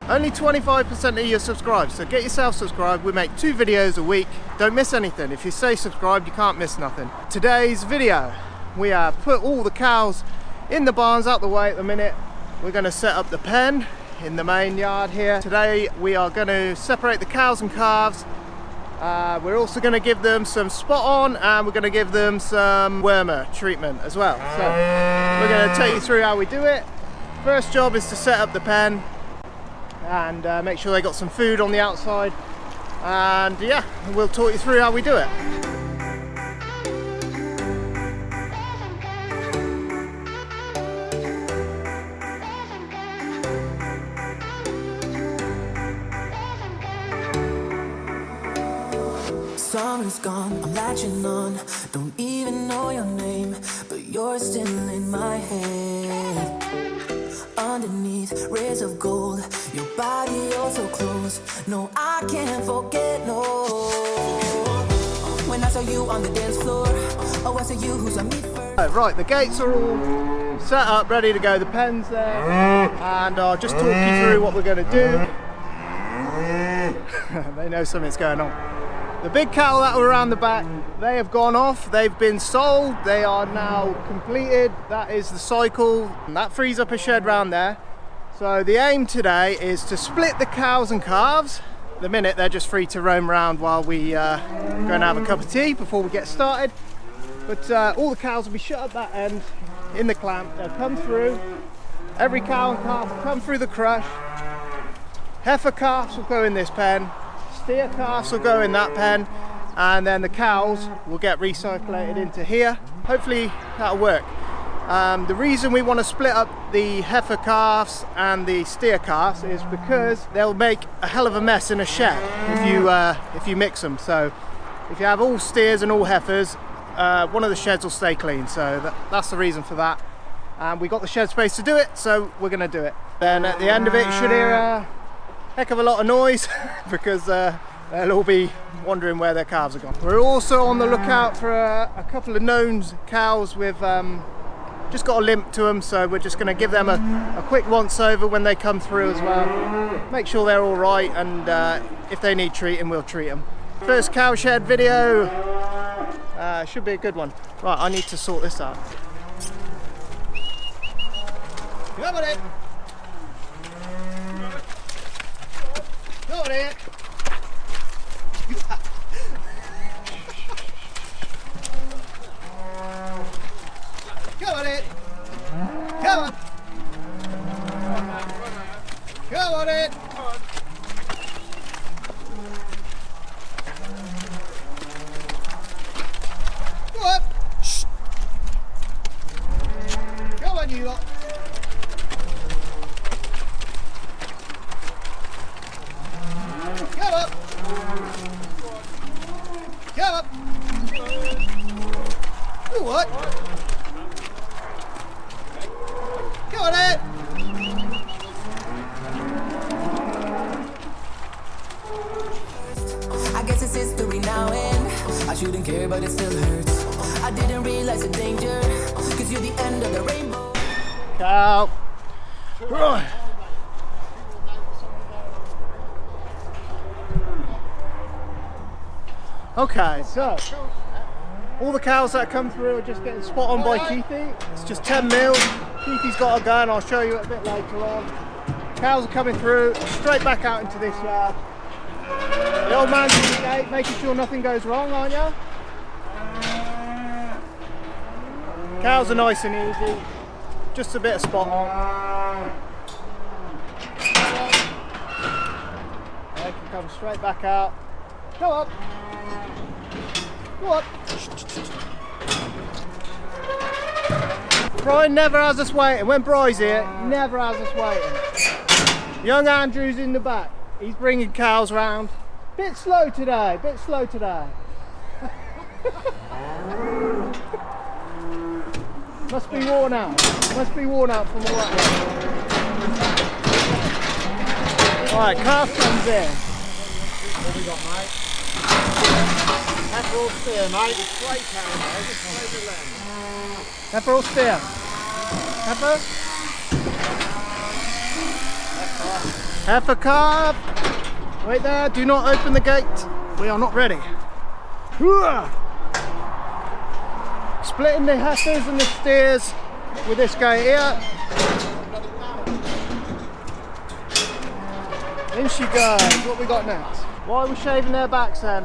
Only 25% of you are subscribed, so get yourself subscribed. We make 2 videos a week. Don't miss anything. If you stay subscribed, you can't miss nothing. Today's video, we have put all the cows in the barns out the way at the minute. We're going to set up the pen in the main yard here. Today we are going to separate the cows and calves. We're also going to give them some spot on, and we're going to give them some wormer treatment as well. So we're going to take you through how we do it. First job is to set up the pen and make sure they got some food on the outside, and yeah, we'll talk you through how we do it. Summer's gone, I'm latching on. Don't even know your name, but you're still in my head. Underneath rays of gold, your body oh so close. No, I can't forget, no. When I saw you on the dance floor, oh, I saw you who saw me first. Right, the gates are all set up, ready to go. The pen's there, and I'll just talk you through what we're going to do. They know something's going on. The big cattle that were around the back, they have gone off, they've been sold, they are now completed. That is the cycle, and that frees up a shed round there. So the aim today is to split the cows and calves. At the minute they're just free to roam around while we go and have a cup of tea before we get started. But all the cows will be shut up that end in the clamp. They'll come through, every cow and calf will come through the crush. Heifer calves will go in this pen. Steer calves will go in that pen, and then the cows will get recirculated into here. Hopefully that'll work. The reason we want to split up the heifer calves and the steer calves is because they'll make a hell of a mess in a shed if you mix them. So if you have all steers and all heifers, one of the sheds will stay clean. So that's the reason for that. And we got the shed space to do it, so we're going to do it. Then at the end of it, you should hear a heck of a lot of noise because they'll all be wondering where their calves are gone. We're also on the lookout for a couple of known cows with just got a limp to them, so we're just going to give them a quick once over when they come through as well. Make sure they're all right, and if they need treating, we'll treat them. First cow shed video, should be a good one. Right, I need to sort this out. Come on in. Go on in. Come on in. Come on. Come on in. Go up. Shh. Come on, you lot. Come up! Come up! You what? Come on in! I guess it's history now, and I shouldn't care, but it still hurts. I didn't realize the danger, cause you're the end of the rainbow. Cow. Right. Okay, so all the cows that come through are just getting spot on by Keithy. It's just 10 mil. Keithy's got a gun, I'll show you a bit later on. Cows are coming through, straight back out into this yard. The old man's at the gate, making sure nothing goes wrong, aren't you? Cows are nice and easy, just a bit of spot on. They can come straight back out. Go up. Go up. Brian never has us waiting. When Bry's here, he never has us waiting. Young Andrew's in the back. He's bringing cows round. Bit slow today, bit slow today. Must be worn out. Must be worn out from all that. Alright, calf comes in. What have we got, mate? Heifer or steer, mate? It's straight cow, mate. Just straight the lens. Heifer or steer? Heifer? Heifer calf. Wait there, do not open the gate. We are not ready. Splitting the heifers and the steers with this guy here. In she goes. What we got next? Why are we shaving their backs then?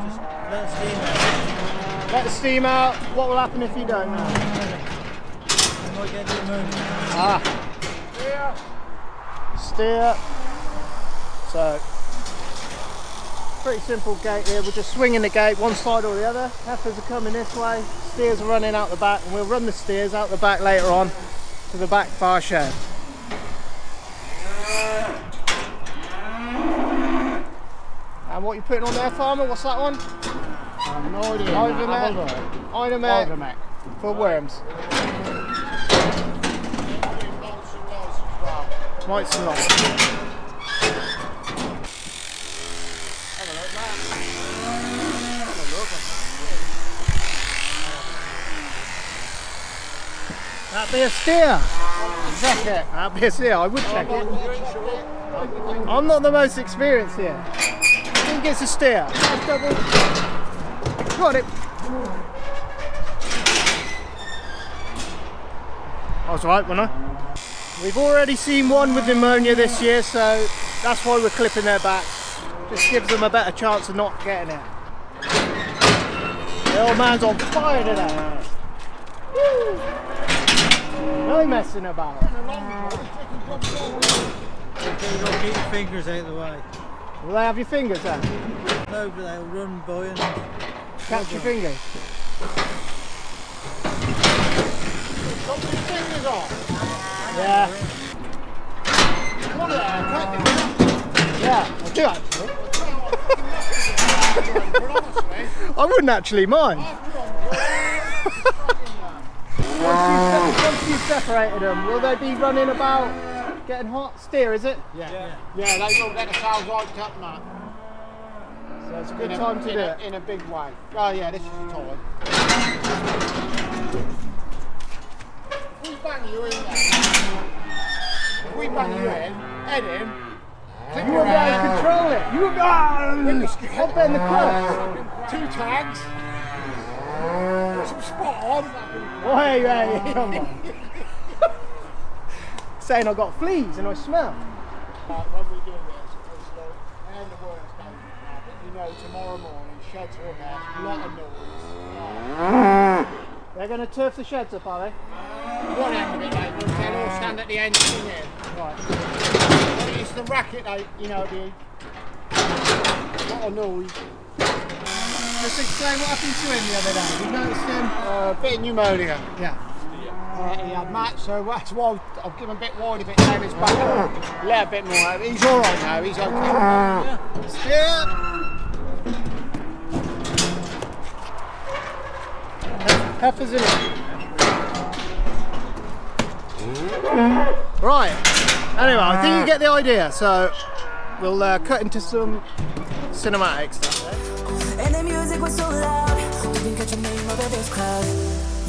Just let the steam out. Let the steam out. What will happen if you don't now? You might get the ammonia. Steer. So, pretty simple gate here. We're just swinging the gate one side or the other. Heifers are coming this way, steers are running out the back, and we'll run the steers out the back later on to the back far shed. And what you putting on there, farmer? What's that one? No idea. Inomec for worms. Mites and lots. That'd be a steer. Check it. That'd be a steer. I would check it. I'm not the most experienced here. I think it's a steer. Let's double. Got it. I was right, wasn't I? We've already seen one with pneumonia this year, so that's why we're clipping their backs. Just gives them a better chance of not getting it. The old man's on fire today. Woo! No messing about. Keep your fingers out of the way. Will they have your fingers then? No, but they'll run by and Catch your fingers. Got your fingers off. Yeah. Come there, Yeah, I do actually. I wouldn't actually mind. Once you've separated them, will they be running about getting hot? Steer, is it? Yeah, they will get themselves right up, Matt. So it's a good time to do it. In a big way. Oh yeah, this is the time. If we bang you in there, if we bang you in, head in, You won't be able to control it. You won't be I'll bet in the clutch. 2 tags, some spot on. Oh, hey, come on. Saying I got fleas and I smell. When we do this, it's like, and the worst day, but you know, tomorrow morning, sheds are in there, a lot of noise. They're going to turf the sheds up, are they? One end of it, like, they'll all stand at the end of it. Right. But it's the racket, like, you know, the lot of noise. Just explain what happened to him the other day. You noticed him? A bit of pneumonia. Yeah. He had Matt, so that's why I've given him a bit wide, a bit down his back, a little bit more. He's all right now, he's okay. Steer. Heifers in it. Right. Anyway, I think you get the idea. So we'll cut into some cinematics. And the music was so loud, didn't catch your name over this crowd.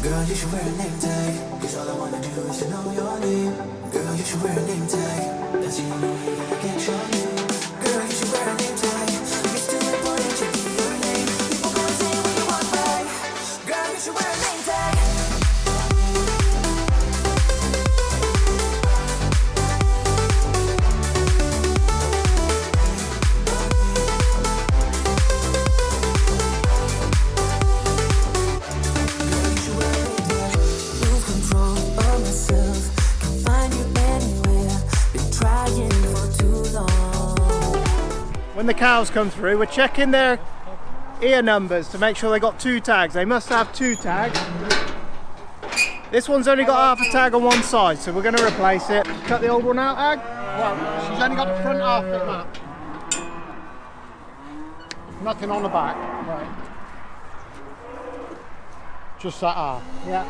Girl, you should wear a name tag, cause all I wanna do is to know your name. Girl, you should wear a name tag, that's the only way that I get your name. Girl, you should wear a name tag, it's too important to be your name. People gonna say when you walk by, girl, you should wear a name tag. When the cows come through, we're checking their ear numbers to make sure they got 2 tags. They must have 2 tags. This one's only got half a tag on one side, so we're going to replace it. Cut the old one out, Ag? Well, she's only got the front half of it, Matt. Nothing on the back. Right. Just that half. Yeah.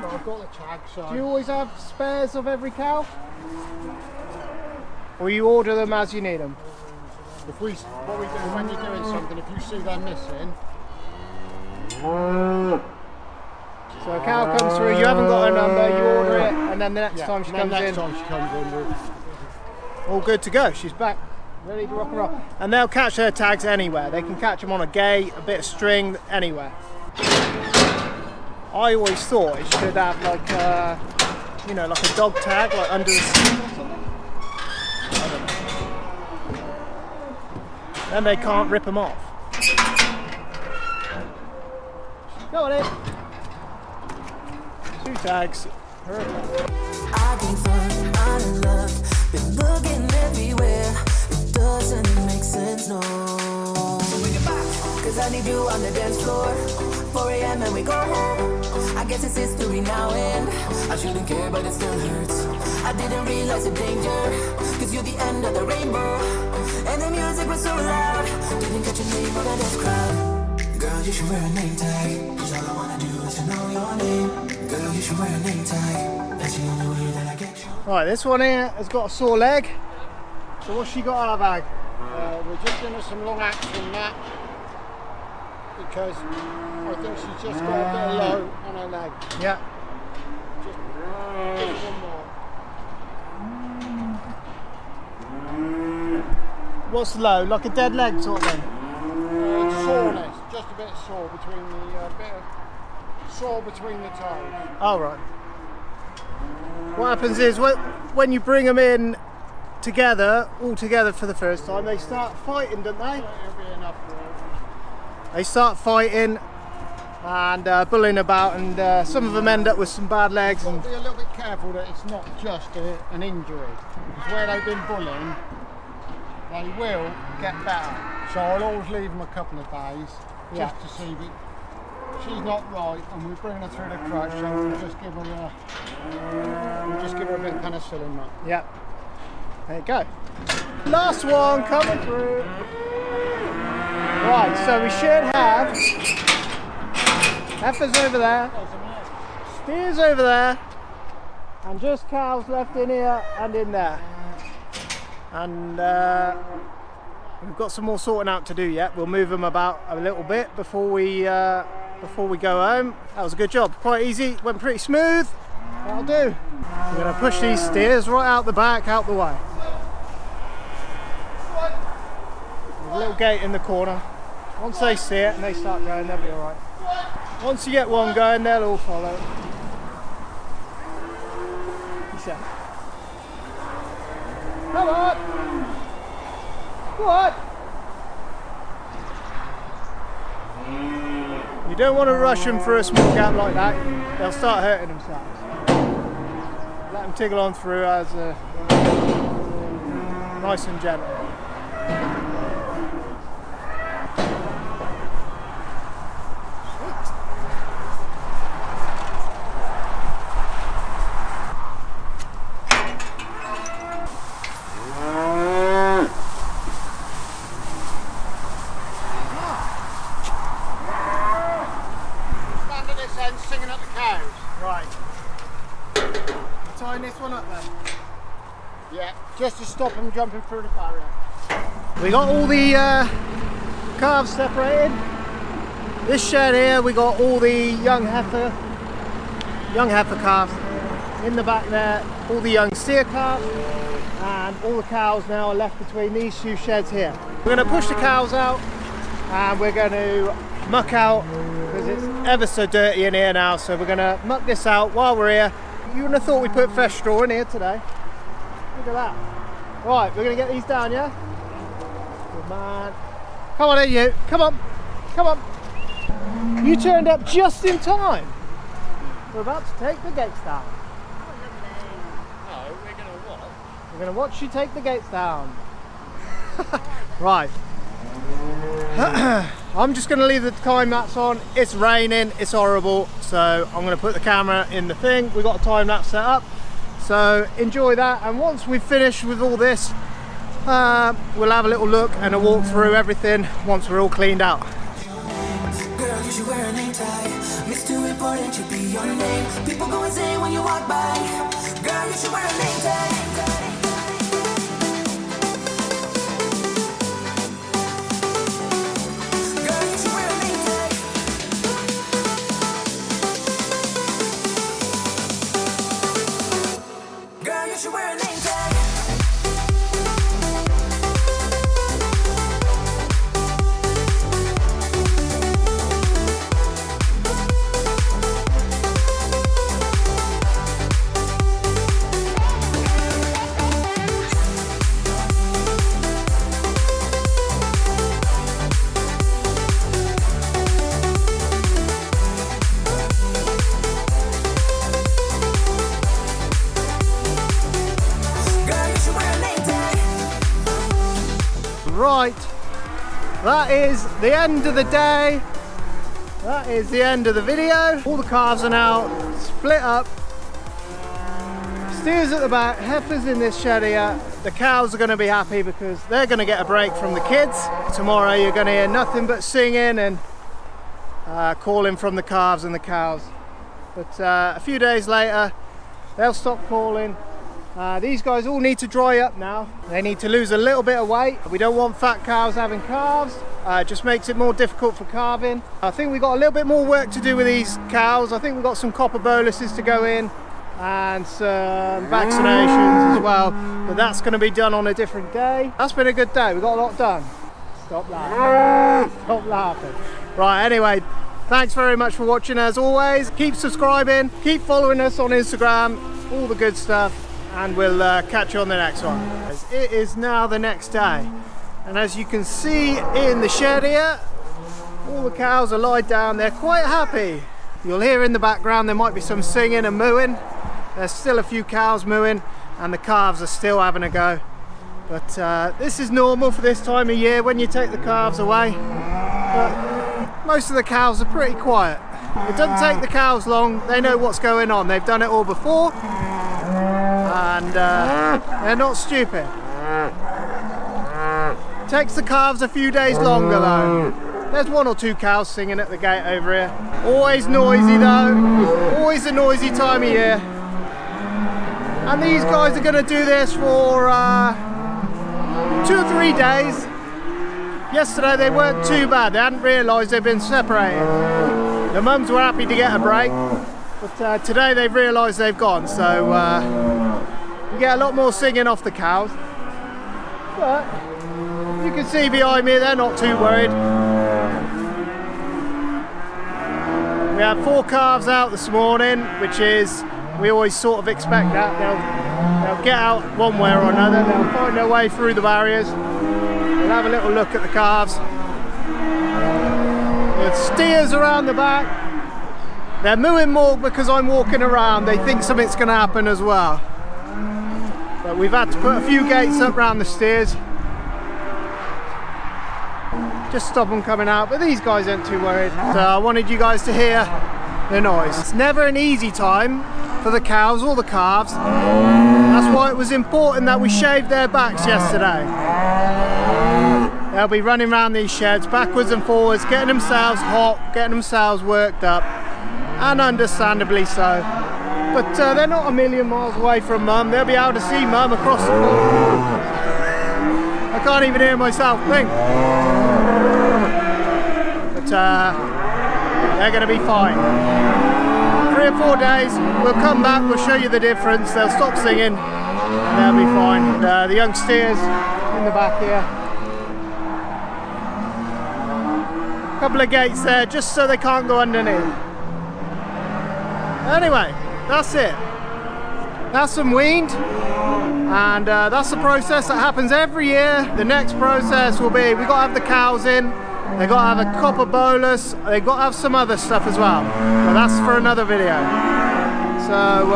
But I've got the tag, so... Do you always have spares of every cow? Or you order them as you need them? What we do when you're doing something, if you see them missing, So a cow comes through, you haven't got her number, you order it, and then the next time she comes in, next time she comes in, all good to go. She's back, ready to rock and roll. And they'll catch their tags anywhere. They can catch them on a gate, a bit of string, anywhere. I always thought it should have like a, you know, like a dog tag, like under the seat or something. I don't know. Then they can't rip them off. Go on in. 2 tags. I've been fun, I'm in love, been looking everywhere. It doesn't make sense, no. Cause I need you on the dance floor. 4 a.m. and we go home. I guess it's history now and I shouldn't care but it still hurts. I didn't realize the danger, cause you're the end of the rainbow. And the music was so loud, didn't catch your name on the dance crowd. Girl, you should wear a name tag, cause all I wanna do is to know your name. Girl, you should wear a name tag, that's the only way that I get you. Right, this one here has got a sore leg. So what's she got in her bag? we're just doing some long action mat because I think she's just got a bit of low on her leg. Yeah. Just one more. What's low? Like a dead leg sort of thing? Soreness, just a bit sore between the toes. Oh, right. What happens is when you bring them in together, all together for the first time, they start fighting, don't they? It'll be enough for her. They start fighting and bullying about, and some of them end up with some bad legs. You've And got to be a little bit careful that it's not just an injury. Because where they've been bullying, they will get better. So I'll always leave them a couple of days just to see that she's not right, and we bring her through the crutch. So we'll just give her a bit of penicillin, mate. yeah, there you go. Last one coming through. Right, so we should have heifers over there, steers over there, and just cows left in here and in there. And we've got some more sorting out to do yet. We'll move them about a little bit before we go home. That was a good job, quite easy, went pretty smooth. That'll do. We're going to push these steers right out the back, out the way. There's a little gate in the corner. Once they see it and they start going, they'll be all right. Once you get one going, they'll all follow. He said, come on! What? You don't want to rush them through a small gap like that. They'll start hurting themselves. Let them tickle on through as nice and gentle. Stand at this end, singing at the cows. Right. You're tying this one up then. Yeah, just to stop them jumping through the barrier. We got all the calves separated. This shed here, we got all the young heifer calves. In the back there, all the young steer calves, and all the cows now are left between these 2 sheds here. We're going to push the cows out, and we're going to muck out because it's ever so dirty in here now. So we're going to muck this out while we're here. You wouldn't have thought we put fresh straw in here today. Look at that. Right, we're going to get these down, yeah? Good man. Come on in, you. Come on. Come on. You turned up just in time. We're about to take the gates down. No, we're going to what? We're going to watch you take the gates down. Right. I'm just going to leave the time lapse on. It's raining, it's horrible, so I'm going to put the camera in the thing. We've got a time lapse set up, so enjoy that. And once we've finished with all this, we'll have a little look and a walk through everything once we're all cleaned out. Girl, you should wear a name tag. It's too important to be your name. People go insane when you walk by. Girl, you should wear a name tag. Girl, you should wear a name tag. Right, that is the end of the day. That is the end of the video. All the calves are now split up. Steers at the back, heifers in this shed here. The cows are going to be happy because they're going to get a break from the kids. Tomorrow you're going to hear nothing but singing and calling from the calves and the cows. But a few days later, they'll stop calling. These guys all need to dry up now. They need to lose a little bit of weight. We don't want fat cows having calves. It just makes it more difficult for calving. I think we've got a little bit more work to do with these cows. I think we've got some copper boluses to go in and some vaccinations as well. But that's going to be done on a different day. That's been a good day. We got a lot done. Stop laughing. Stop laughing. Right, anyway, thanks very much for watching as always. Keep subscribing, keep following us on Instagram, all the good stuff, and we'll catch you on the next one. It is now the next day, and as you can see in the shed here, all the cows are lied down. They're quite happy. You'll hear in the background there might be some singing and mooing. There's still a few cows mooing, and the calves are still having a go. But this is normal for this time of year when you take the calves away. But most of the cows are pretty quiet. It doesn't take the cows long. They know what's going on. They've done it all before, and they're not stupid. Takes the calves a few days longer though. There's one or two cows singing at the gate over here. Always noisy though. Always a noisy time of year. And these guys are going to do this for 2 or 3 days. Yesterday they weren't too bad. They hadn't realised they'd been separated. The mums were happy to get a break, but today they've realised they've gone. So you get a lot more singing off the cows. But you can see behind me they're not too worried. We had 4 calves out this morning, which is, we always sort of expect that. They'll get out one way or another. They'll find their way through the barriers. We'll have a little look at the calves. The steers around the back. They're mooing more because I'm walking around. They think something's going to happen as well. But we've had to put a few gates up around the steers. Just stop them coming out, but these guys aren't too worried. So I wanted you guys to hear the noise. It's never an easy time for the cows or the calves. That's why it was important that we shaved their backs yesterday. They'll be running around these sheds backwards and forwards, getting themselves hot, getting themselves worked up, and understandably so. But they're not a million miles away from mum. They'll be able to see mum across the field. I can't even hear myself think. But they're going to be fine. 3 or 4 days, we'll come back, we'll show you the difference. They'll stop singing and they'll be fine. And, the young steers in the back here. A couple of gates there just so they can't go underneath. Anyway, that's it. That's them weaned, and that's the process that happens every year. The next process will be, we've got to have the cows in, they've got to have a copper bolus, they've got to have some other stuff as well, but that's for another video. So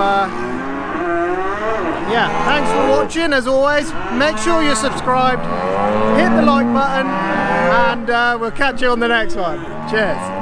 yeah, thanks for watching as always. Make sure you're subscribed, hit the like button, and we'll catch you on the next one. Cheers.